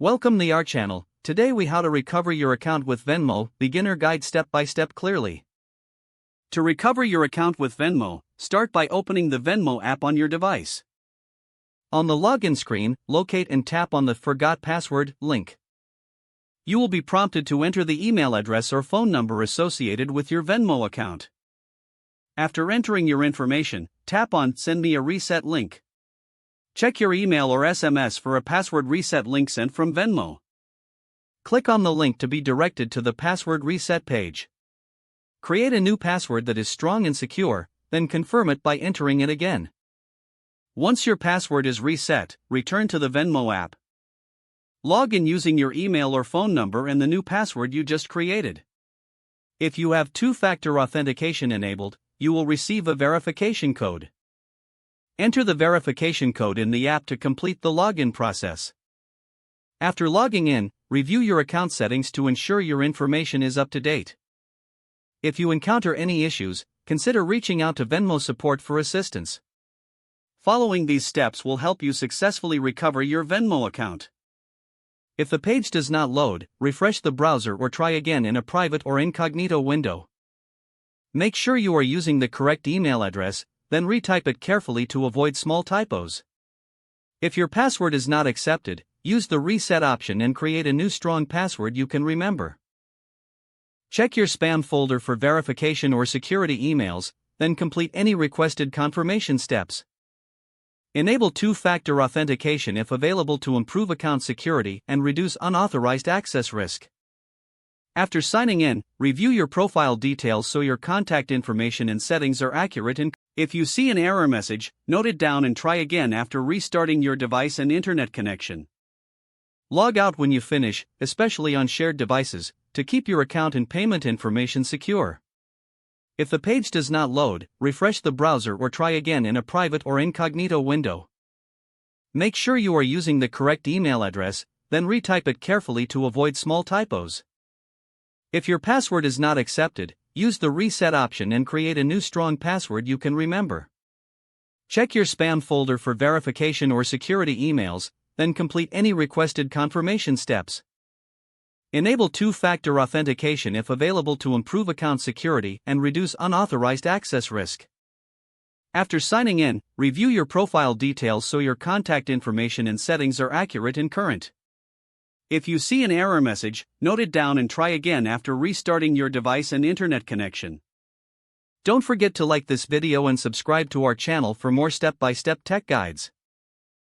Welcome to our channel. Today we how to recover your account with Venmo, beginner guide step by step clearly. To recover your account with Venmo, start by opening the Venmo app on your device. On the login screen, locate and tap on the Forgot Password link. You will be prompted to enter the email address or phone number associated with your Venmo account. After entering your information, tap on Send me a reset link. Check your email or SMS for a password reset link sent from Venmo. Click on the link to be directed to the password reset page. Create a new password that is strong and secure, then confirm it by entering it again. Once your password is reset, return to the Venmo app. Log in using your email or phone number and the new password you just created. If you have two-factor authentication enabled, you will receive a verification code. Enter the verification code in the app to complete the login process. After logging in, review your account settings to ensure your information is up to date. If you encounter any issues, consider reaching out to Venmo support for assistance. Following these steps will help you successfully recover your Venmo account. If the page does not load, refresh the browser or try again in a private or incognito window. Make sure you are using the correct email address, then retype it carefully to avoid small typos. If your password is not accepted, use the reset option and create a new strong password you can remember. Check your spam folder for verification or security emails, then complete any requested confirmation steps. Enable two-factor authentication if available to improve account security and reduce unauthorized access risk. After signing in, review your profile details so your contact information and settings are accurate. And if you see an error message, note it down and try again after restarting your device and internet connection. Log out when you finish, especially on shared devices, to keep your account and payment information secure. If the page does not load, refresh the browser or try again in a private or incognito window. Make sure you are using the correct email address, then retype it carefully to avoid small typos. If your password is not accepted, use the reset option and create a new strong password you can remember. Check your spam folder for verification or security emails, then complete any requested confirmation steps. Enable two-factor authentication if available to improve account security and reduce unauthorized access risk. After signing in, review your profile details so your contact information and settings are accurate and current. If you see an error message, note it down and try again after restarting your device and internet connection. Don't forget to like this video and subscribe to our channel for more step-by-step tech guides.